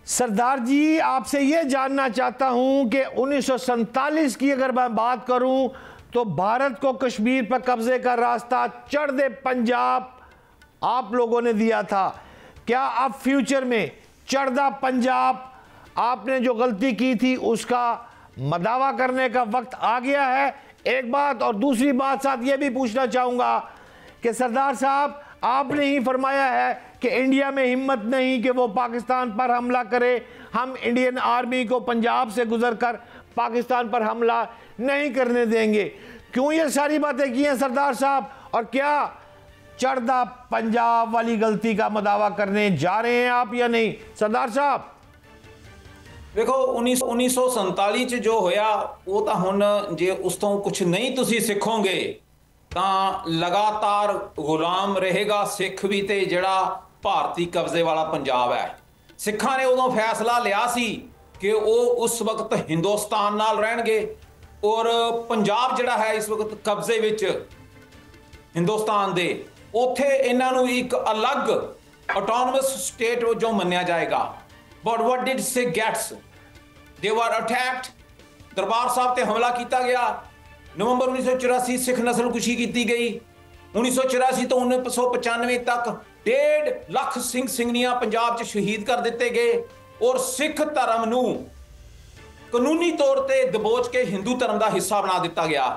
सरदार जी, आपसे ये जानना चाहता हूं कि 1947 की अगर मैं बात करूं तो भारत को कश्मीर पर कब्जे का रास्ता चढ़ दे पंजाब आप लोगों ने दिया था। क्या अब फ्यूचर में चढ़दा पंजाब आपने जो गलती की थी उसका मदावा करने का वक्त आ गया है? एक बात। और दूसरी बात साथ ये भी पूछना चाहूँगा कि सरदार साहब, आपने ही फरमाया है कि इंडिया में हिम्मत नहीं कि वो पाकिस्तान पर हमला करे। हम इंडियन आर्मी को पंजाब से गुजरकर पाकिस्तान पर हमला नहीं करने देंगे। क्यों ये सारी बातें की हैं सरदार साहब? और क्या चढ़दा पंजाब वाली गलती का मदावा करने जा रहे हैं आप या नहीं सरदार साहब? देखो 1947 ਚ जो होया वो तो हुण जे उस तो कुछ नहीं तुसी सिखोगे ਤਾਂ ਲਗਾਤਾਰ ਗੁਲਾਮ ਰਹੇਗਾ ਸਿੱਖ ਵੀ ਤੇ ਜਿਹੜਾ ਭਾਰਤੀ ਕਬਜ਼ੇ ਵਾਲਾ ਪੰਜਾਬ ਹੈ। ਸਿੱਖਾਂ ਨੇ ਉਦੋਂ ਫੈਸਲਾ ਲਿਆ ਸੀ ਕਿ ਉਹ ਉਸ ਵਕਤ ਹਿੰਦੁਸਤਾਨ ਨਾਲ ਰਹਿਣਗੇ ਔਰ ਪੰਜਾਬ ਜਿਹੜਾ ਹੈ ਇਸ ਵਕਤ ਕਬਜ਼ੇ ਵਿੱਚ ਹਿੰਦੁਸਤਾਨ ਦੇ, ਉੱਥੇ ਇਹਨਾਂ ਨੂੰ ਇੱਕ ਅਲੱਗ ਆਟੋਨਮਸ ਸਟੇਟ ਵਜੋਂ ਮੰਨਿਆ ਜਾਏਗਾ। But what did Sikh gets? ਦੇ ਵਰ ਅਟੈਕਡ। ਦਰਬਾਰ ਸਾਹਿਬ ਤੇ ਹਮਲਾ ਕੀਤਾ ਗਿਆ। नवंबर 1984 सिख नस्लकुशी की गई। 1984 तो 1995 तक 1.5 ਲੱਖ ਸਿੰਘ ਸਿੰਘਣੀਆਂ पंजाब च शहीद कर दिते गए और सिख धर्म नूं कानूनी तौर पर दबोच के हिंदू धर्म का हिस्सा बना दिता गया।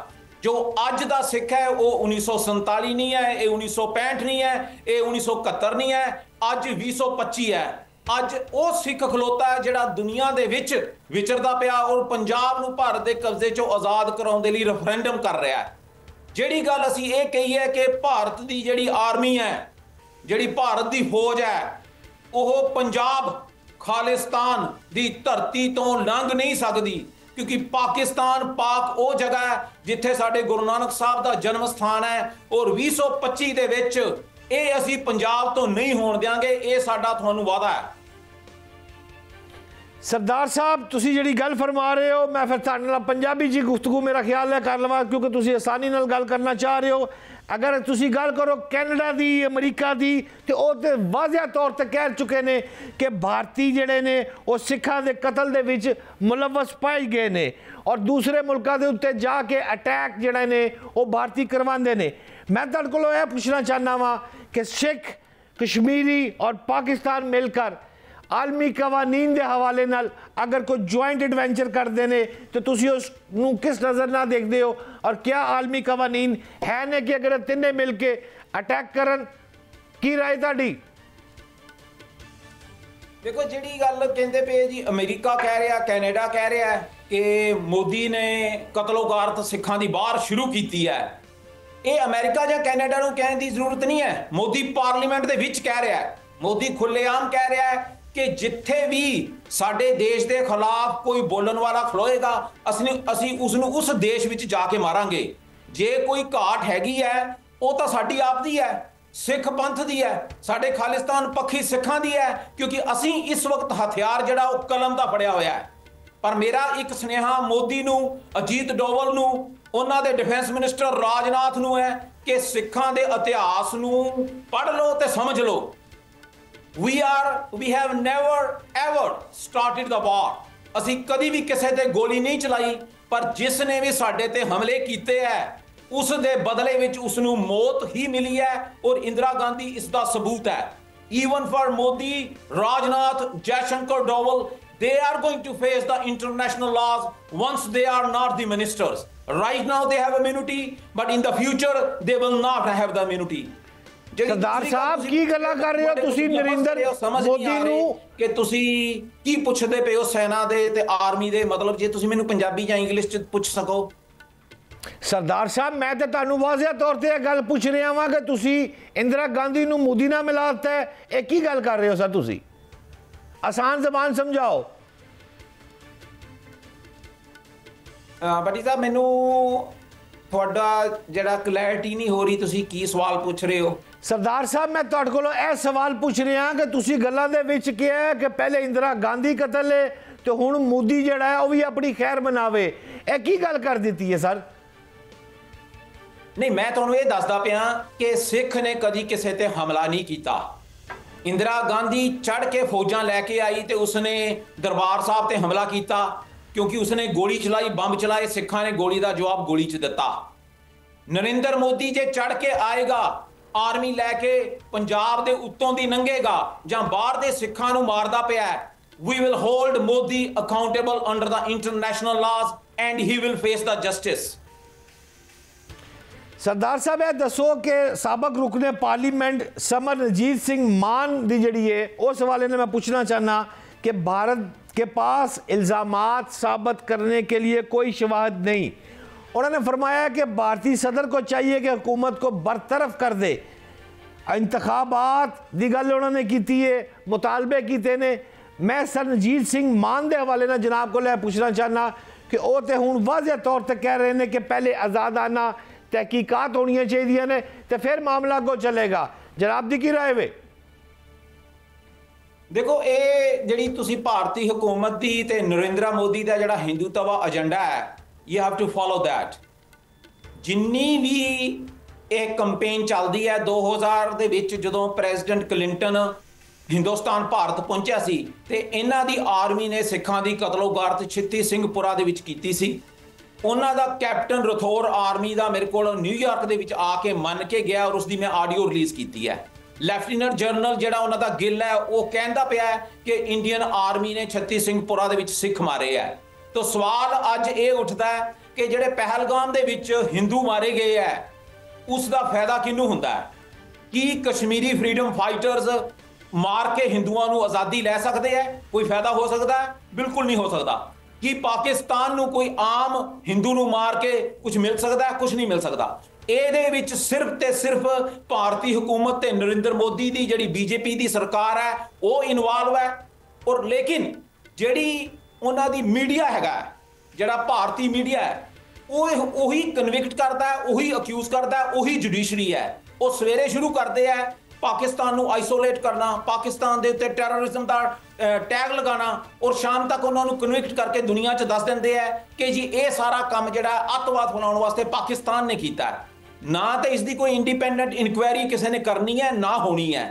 जो अज का सिख है वो 1947 नहीं है, ये 1965 नहीं है, ये 1971 नहीं है, अज 2025 है। ਅੱਜ ਉਹ ਸਿੱਖ ਖਲੋਤਾ ਹੈ ਜਿਹੜਾ ਦੁਨੀਆ ਦੇ ਵਿੱਚ ਵਿਚਰਦਾ ਪਿਆ ਔਰ ਪੰਜਾਬ ਨੂੰ ਭਾਰਤ ਦੇ ਕਬਜ਼ੇ ਚੋਂ ਆਜ਼ਾਦ ਕਰਾਉਣ ਦੇ ਲਈ ਰੈਫਰੈਂਡਮ ਕਰ ਰਿਹਾ ਹੈ। ਜਿਹੜੀ ਗੱਲ ਅਸੀਂ ਇਹ ਕਹੀ ਹੈ ਕਿ ਭਾਰਤ ਦੀ ਜਿਹੜੀ ਆਰਮੀ ਹੈ, ਜਿਹੜੀ ਭਾਰਤ ਦੀ ਫੌਜ ਹੈ, ਉਹ ਪੰਜਾਬ ਖਾਲਿਸਤਾਨ ਦੀ ਧਰਤੀ ਤੋਂ ਲੰਘ ਨਹੀਂ ਸਕਦੀ, ਕਿਉਂਕਿ ਪਾਕਿਸਤਾਨ ਪਾਕ ਉਹ ਜਗ੍ਹਾ ਹੈ ਜਿੱਥੇ ਸਾਡੇ ਗੁਰੂ ਨਾਨਕ ਸਾਹਿਬ ਦਾ ਜਨਮ ਸਥਾਨ ਹੈ ਔਰ 2025 ਦੇ ਵਿੱਚ ਇਹ ਅਸੀਂ ਪੰਜਾਬ ਤੋਂ ਨਹੀਂ ਹੋਣ ਦਿਆਂਗੇ। ਇਹ ਸਾਡਾ ਤੁਹਾਨੂੰ ਵਾਅਦਾ ਹੈ। सरदार साहब, तुसी जिहड़ी गल फरमा रहे हो, मैं फिर तुहाडे नाल पंजाबी जी गुफ्तगू मेरा ख्याल है कर लवां, क्योंकि तुसी आसानी नाल गल करना चाह रहे हो। अगर तुसी गल करो कैनेडा दी, अमरीका दी, तो वो तो वाज़ह तौर पर कह चुके ने कि भारती जिहड़े ने वो सिखां दे कतल दे विच मुलव्वस पाए गए ने और दूसरे मुल्कां दे उत्ते जाके अटैक जिहड़े ने वो भारती करवांदे ने। मैं तुहाडे कोलों यह पूछना चाहना वा कि सिख, कश्मीरी और पाकिस्तान मिलकर ਆਲਮੀ ਕਵਾਨੀਨ ਦੇ ਹਵਾਲੇ ਨਾਲ ਅਗਰ ਕੋਈ ਜੁਆਇੰਟ ਐਡਵੈਂਚਰ ਕਰਦੇ ਨੇ ਤੇ ਤੁਸੀਂ ਉਸ ਨੂੰ ਕਿਸ ਨਜ਼ਰ ਨਾਲ ਦੇਖਦੇ ਹੋ ਔਰ ਕਿਆ ਆਲਮੀ ਕਵਾਨੀਨ ਹੈ ਨੇ ਕਿ ਅਗਰ ਤਿੰਨੇ ਮਿਲ ਕੇ ਅਟੈਕ ਕਰਨ ਕੀ ਰਾਏ ਤੁਹਾਡੀ? देखो जी गल कहते पे जी अमेरिका कह रहा कैनेडा कह रहा है कि मोदी ने कतलोगारत सिखां दी बाहर शुरू की है। ये अमेरिका या कैनेडा नूं कहने की जरूरत नहीं है, मोदी पार्लीमेंट दे विच कह रहा है, मोदी खुलेआम कह रहा है कि जिथे भी साडे देश के खिलाफ कोई बोलन वाला खलोएगा असीं उसनूं उस देश विच जाके मारांगे। जे कोई घाट हैगी है वो तो साडी आप दी है, सिख पंथ दी है, साडे खालिस्तान पक्षी सिखां दी है, क्योंकि असी इस वक्त हथियार जिहड़ा वो कलम दा फड़िया होया है। पर मेरा एक सुनेहा मोदी नूं, अजीत डोवल नूं, उन्हां दे डिफेंस मिनिस्टर राजनाथ नूं है कि सिखां दे इतिहास नूं पढ़ लो ते समझ लो। we have never ever started the war, असी कदी भी किसी ते गोली नहीं चलाई, पर जिसने भी साडे ते हमले कीते है उस दे बदले विच उसनूं मौत ही मिली है और इंदिरा गांधी इसका सबूत है। Even for Modi, Rajnath, Jaishankar, Doval, they are going to face the international laws once they are not the ministers. Right now they have immunity, but in the future they will not have the immunity. सरदार साहब की गल्लां कर रहे हो तुसी नरेंद्र मोदी नूं कि तुसी की पुछदे पे हो सेना दे ते आर्मी दे, मतलब जे तुसी मैनूं पंजाबी या इंग्लिश च पुछ सको। सरदार साहब मैं तो तुहानूं वाज़िह तौर ते गल पुछ रहा वां कि तुसी इंदिरा गांधी नूं मोदी नाल मिलाता है, एक ही गल कर रहे हो सर? तुसी आसान जबान समझाओ। बटी साहब मैनूं तुहाडा जिहड़ा क्लैरिटी नहीं हो रही, तुसी की सवाल पूछ रहे हो? सरदार साहब मैं तुहाडे कोलों यह सवाल पूछ रहा कि तुसी गल्लां दे विच किहा है कि पहले इंदिरा गांधी कतल है तो हुण मोदी जिहड़ा है वह भी अपनी खैर मनावे, एक ही गल कर दी है सर? नहीं, मैं तुहानूं ये दसदा पिया कि सिख ने कदी किसी ते हमला नहीं किया। इंदिरा गांधी चढ़ के फौजां लैके आई तो उसने दरबार साहब ते हमला किया, क्योंकि उसने गोली चलाई, बंब चलाए, सिखां ने गोली का जवाब गोली च दिता। नरेंद्र मोदी जे चढ़ के आएगा, आर्मी लैके पंजाब दे उत्तों दी लंघेगा जां बाहर दे सिखां नूं मारदा पिया, we will hold Modi accountable under the international laws and he will face the justice. सरदार साहब यह दसो कि साबक रुकने पार्लीमेंट समरजीत सिंह मान दी जड़ी है उस हवाले ने मैं पूछना चाहना कि भारत के पास इल्ज़ामात साबित करने के लिए कोई शवाहद नहीं। उन्होंने फरमाया कि भारतीय सदर को चाहिए कि हुकूमत को बरतरफ कर दे। इंतखाबात दी गल उन्होंने की है, मुतालबे किए ने। मैं सरनजीत सिंह मान के हवाले ना जनाब को ले पूछना चाहना कि वो तो हूँ वाज़िह तौर पर कह रहे हैं कि पहले आज़ादाना तहकीकात होनी चाहिए ने तो फिर मामला को चलेगा। जनाब दी की राय वे? देखो ये जिहड़ी तुसी भारतीय हुकूमत दी ते नरेंद्र मोदी का जिहड़ा हिंदुत्व एजेंडा है, you have to follow that. जिन्नी भी एक कंपेन चलती है 2000 दे विच जदों प्रेजिडेंट क्लिंटन हिंदुस्तान भारत पहुंचा सी ते इन्हां दी आर्मी ने सिखां दी कतलोगारत छित्ती सिंहपुरा दे विच कीती सी। उन्हां दा कैप्टन रथौर आर्मी दा मेरे को न्यूयॉर्क दे विच आके मन के गया और उसकी मैं ऑडियो रिलीज की है। लैफ्टिनेंट जनरल जिहड़ा उन्हां दा गिल है वो कहंदा पिया कि इंडियन आर्मी ने छत्ती सिंहपुरा दे विच सिख मारे है। तो सवाल अज ये उठदा है कि जिहड़े पहलगाम दे विच हिंदू मारे गए है उसका फायदा किहनूं हुंदा है? कि कश्मीरी फ्रीडम फाइटर्स मार के हिंदुओं को आज़ादी लै सकते हैं? कोई फायदा हो सकता है? बिल्कुल नहीं हो सकता। कि पाकिस्तान को कोई आम हिंदू नूं मार के कुछ मिल सकता है? कुछ नहीं मिल सकता। ਇਹਦੇ ਵਿੱਚ ਸਿਰਫ ਤੇ ਸਿਰਫ ਭਾਰਤੀ हुकूमत ਤੇ नरेंद्र मोदी ਦੀ ਜਿਹੜੀ बीजेपी ਦੀ ਸਰਕਾਰ ਹੈ ਉਹ ਇਨਵੋਲਵ ਹੈ। ਔਰ ਲੇਕਿਨ ਜਿਹੜੀ ਉਹਨਾਂ ਦੀ ਮੀਡੀਆ ਹੈਗਾ, ਜਿਹੜਾ ਭਾਰਤੀ ਮੀਡੀਆ ਹੈ ਉਹ ਉਹੀ ਕਨਵਿਕਟ ਕਰਦਾ ਹੈ, ਉਹੀ ਅਕਿਊਜ਼ ਕਰਦਾ ਹੈ, ਉਹੀ ਜੁਡੀਸ਼ਰੀ ਹੈ। ਉਹ ਸਵੇਰੇ ਸ਼ੁਰੂ ਕਰਦੇ ਆ ਪਾਕਿਸਤਾਨ ਨੂੰ ਆਈਸੋਲੇਟ ਕਰਨਾ, ਪਾਕਿਸਤਾਨ ਦੇ ਉੱਤੇ ਟੈਰਰਿਜ਼ਮ ਦਾ ਟੈਗ ਲਗਾਉਣਾ ਔਰ ਸ਼ਾਮ ਤੱਕ ਉਹਨਾਂ ਨੂੰ ਕਨਵਿਕਟ ਕਰਕੇ ਦੁਨੀਆ 'ਚ ਦੱਸ ਦਿੰਦੇ ਆ ਕਿ ਜੀ ਇਹ ਸਾਰਾ ਕੰਮ ਜਿਹੜਾ ਅੱਤਵਾਦ ਫੈਲਾਉਣ ਵਾਸਤੇ ਪਾਕਿਸਤਾਨ ਨੇ ਕੀਤਾ ਹੈ। ना तो इसकी कोई इंडिपेंडेंट इंक्वायरी किसी ने करनी है ना होनी है।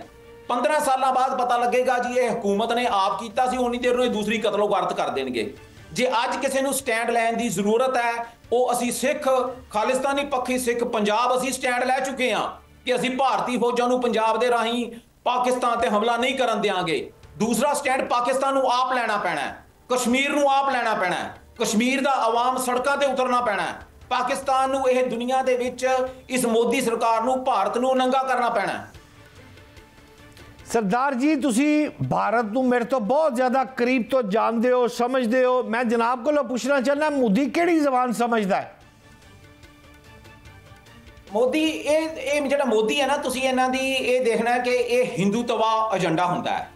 15 साल बाद पता लगेगा जी ये हुकूमत ने आप किया सी, उन्नी देर में दूसरी कतलोगारत कर देंगे। जे अज किसी को स्टैंड लैन की जरूरत है वो असी सिख खालिस्तानी पक्षी सिख पंजाब असी स्टैंड लै चुके हैं कि असी भारतीय फौजां नूं पंजाब दे राही पाकिस्तान ते हमला नहीं करन देंगे। दूसरा स्टैंड पाकिस्तान ਨੂੰ ਆਪ ਲੈਣਾ ਪੈਣਾ ਹੈ, ਕਸ਼ਮੀਰ ਨੂੰ ਆਪ ਲੈਣਾ ਪੈਣਾ ਹੈ, ਕਸ਼ਮੀਰ ਦਾ ਆਵਾਮ ਸੜਕਾਂ ਤੇ ਉਤਰਨਾ ਪੈਣਾ ਹੈ, ਪਾਕਿਸਤਾਨ ਨੂੰ ਇਹ ਦੁਨੀਆ ਦੇ ਵਿੱਚ ਇਸ ਮੋਦੀ ਸਰਕਾਰ ਨੂੰ ਭਾਰਤ ਨੂੰ ਨੰਗਾ ਕਰਨਾ ਪੈਣਾ ਹੈ। सरदार जी तुसी भारत ਨੂੰ मेरे तो बहुत ज़्यादा करीब तो जानते हो समझते हो, मैं जनाब को पूछना चाहना मोदी केड़ी जबान समझदा है? मोदी ਇਹ ਜਿਹੜਾ ਮੋਦੀ ਹੈ ਨਾ, ਤੁਸੀਂ ਇਹਨਾਂ ਦੀ ਇਹ ਦੇਖਣਾ ਕਿ ਇਹ ਹਿੰਦੂਤਵਾ ਏਜੰਡਾ ਹੁੰਦਾ ਹੈ।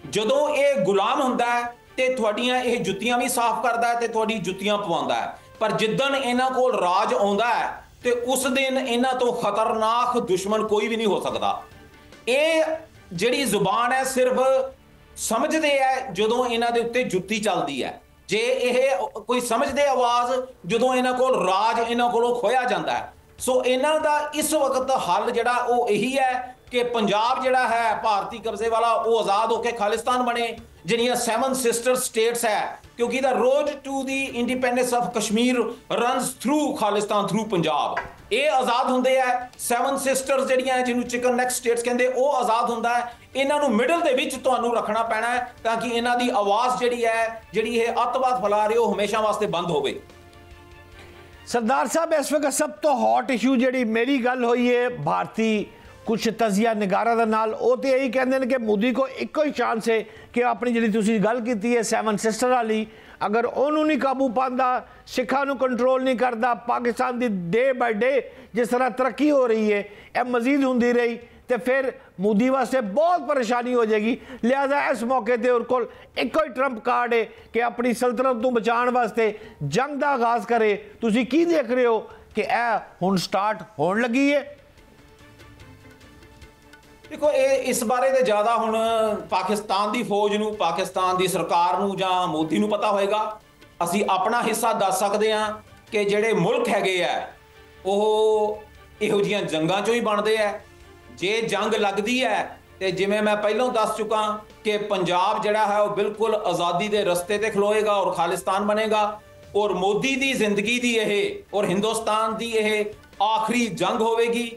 ਜਦੋਂ ਇਹ ਗੁਲਾਮ ਹੁੰਦਾ ਹੈ ਤੇ ਤੁਹਾਡੀਆਂ ਇਹ ਜੁੱਤੀਆਂ ਵੀ ਸਾਫ਼ ਕਰਦਾ ਹੈ ਤੇ ਤੁਹਾਡੀ ਜੁੱਤੀਆਂ ਪਵਾਉਂਦਾ ਹੈ, ਪਰ ਜਿੱਦਣ ਇਹਨਾਂ ਕੋਲ ਰਾਜ ਆਉਂਦਾ ਹੈ ਤੇ ਉਸ ਦਿਨ ਇਹਨਾਂ ਤੋਂ ਖਤਰਨਾਕ ਦੁਸ਼ਮਣ ਕੋਈ ਵੀ ਨਹੀਂ ਹੋ ਸਕਦਾ। ਇਹ ਜਿਹੜੀ ਜ਼ੁਬਾਨ ਹੈ ਸਿਰਫ ਸਮਝਦੇ ਹੈ ਜਦੋਂ ਇਹਨਾਂ ਦੇ ਉੱਤੇ ਜੁੱਤੀ ਚੱਲਦੀ ਹੈ, ਜੇ ਇਹ ਕੋਈ ਸਮਝਦੇ ਆਵਾਜ਼ ਜਦੋਂ ਇਹਨਾਂ ਕੋਲ ਰਾਜ ਇਹਨਾਂ ਕੋਲੋਂ ਖੋਇਆ ਜਾਂਦਾ ਹੈ। ਸੋ ਇਹਨਾਂ ਦਾ ਇਸ ਵਕਤ ਹੱਲ ਜਿਹੜਾ ਉਹ ਇਹੀ ਹੈ ਕਿ ਪੰਜਾਬ ਜਿਹੜਾ ਹੈ ਭਾਰਤੀ ਕਬਜ਼ੇ ਵਾਲਾ ਉਹ ਆਜ਼ਾਦ ਹੋ ਕੇ ਖਾਲਿਸਤਾਨ ਬਣੇ, ਜਿਹੜੀਆਂ 7 ਸਿਸਟਰ ਸਟੇਟਸ ਹੈ, ਕਿਉਂਕਿ ਦਾ road to the independence of Kashmir runs through Khalistan through Punjab. ਇਹ ਆਜ਼ਾਦ ਹੁੰਦੇ ਆ 7 ਸਿਸਟਰਸ ਜਿਹੜੀਆਂ ਜਿਹਨੂੰ ਚਿਕਨ ਨੈਕ ਸਟੇਟਸ ਕਹਿੰਦੇ, ਉਹ ਆਜ਼ਾਦ ਹੁੰਦਾ ਹੈ। ਇਹਨਾਂ ਨੂੰ ਮਿਡਲ ਦੇ ਵਿੱਚ ਤੁਹਾਨੂੰ ਰੱਖਣਾ ਪੈਣਾ ਹੈ ਤਾਂ ਕਿ ਇਹਨਾਂ ਦੀ ਆਵਾਜ਼ ਜਿਹੜੀ ਹੈ, ਜਿਹੜੀ ਇਹ ਅੱਤਵਾਦ ਫੈਲਾ ਰਹੀ, ਉਹ ਹਮੇਸ਼ਾ ਵਾਸਤੇ ਬੰਦ ਹੋਵੇ। सरदार साहब इस वक्त सब तो हॉट इशू जी मेरी गल हुई है भारती कुछ तजिया निगारा दे नाल, वो तो यही कहते हैं कि मोदी को एको ही चांस है कि अपनी जी तुसी गल की है 7 सिस्टर वाली, अगर उन्होंने नहीं काबू पाता, सिखा नू कंट्रोल नहीं करता, पाकिस्तान की डे बाय डे जिस तरह तरक्की हो रही है यह मजीद होंदी रही तो फिर मोदी वास्ते बहुत परेशानी हो जाएगी। लिहाजा इस मौके पर उन को एक ही ट्रंप कार्ड है कि अपनी सल्तनत को बचाने वास्ते जंग का आगाज करे। तुसी की देख रहे हो कि यह हुण स्टार्ट होने लगी है? देखो इस बारे तो ज़्यादा हुण पाकिस्तान की फौज नूं, पाकिस्तान की सरकार नूं जां मोदी नूं पता होएगा। असीं अपना हिस्सा दस सकते हैं कि जिहड़े मुल्क हैगे आ ओह इहो जिहियां जंगां चों ही बनदे आ। जे जंग लगती है तो जिवें मैं पहलों दस चुका कि पंजाब जिहड़ा है वह बिल्कुल आज़ादी के रस्ते ते खलोएगा और खालिस्तान बनेगा, और मोदी की जिंदगी की यह और हिंदुस्तान की यह आखिरी जंग होगी।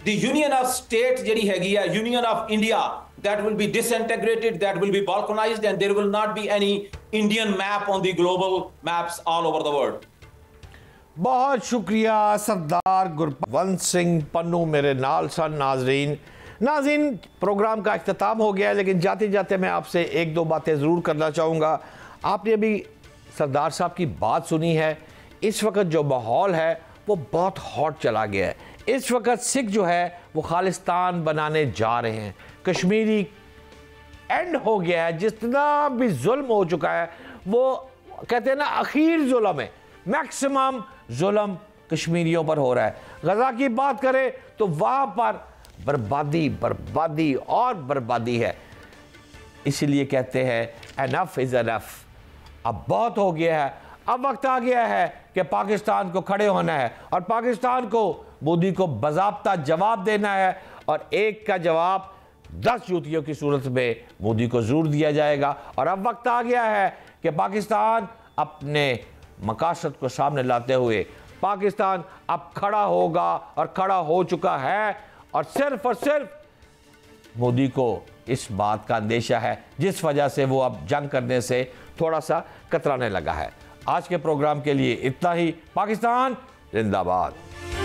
दी यूनियन ऑफ स्टेट जिहड़ी हैगी है, union of India, that will be disintegrated, that will be balkanized, and there will not be any Indian map on the global maps all over the world. बहुत शुक्रिया सरदार गुरवंत सिंह पन्नू मेरे नाल सन। नाज़रीन programme का अख्ताम हो गया है, लेकिन जाते जाते मैं आपसे एक दो बातें ज़रूर करना चाहूँगा। आपने अभी सरदार साहब की बात सुनी है, इस वक्त जो माहौल है वो बहुत हॉट चला गया है। इस वक्त सिख जो है वो खालिस्तान बनाने जा रहे हैं, कश्मीरी एंड हो गया है, जितना भी जुल्म हो चुका है वो कहते हैं ना आखिर जुल्म है, मैक्सिमम जुल्म कश्मीरियों पर हो रहा है। गजा की बात करें तो वहाँ पर बर्बादी बर्बादी और बर्बादी है। इसलिए कहते हैं एनफ इज़ एनफ, अब बहुत हो गया है, अब वक्त आ गया है कि पाकिस्तान को खड़े होना है और पाकिस्तान को मोदी को बाज़ाब्ता जवाब देना है, और एक का जवाब 10 जूतियों की सूरत में मोदी को ज़रूर दिया जाएगा। और अब वक्त आ गया है कि पाकिस्तान अपने मकासद को सामने लाते हुए पाकिस्तान अब खड़ा होगा और खड़ा हो चुका है, और सिर्फ मोदी को इस बात का अंदेशा है जिस वजह से वो अब जंग करने से थोड़ा सा कतराने लगा है। आज के प्रोग्राम के लिए इतना ही। पाकिस्तान जिंदाबाद।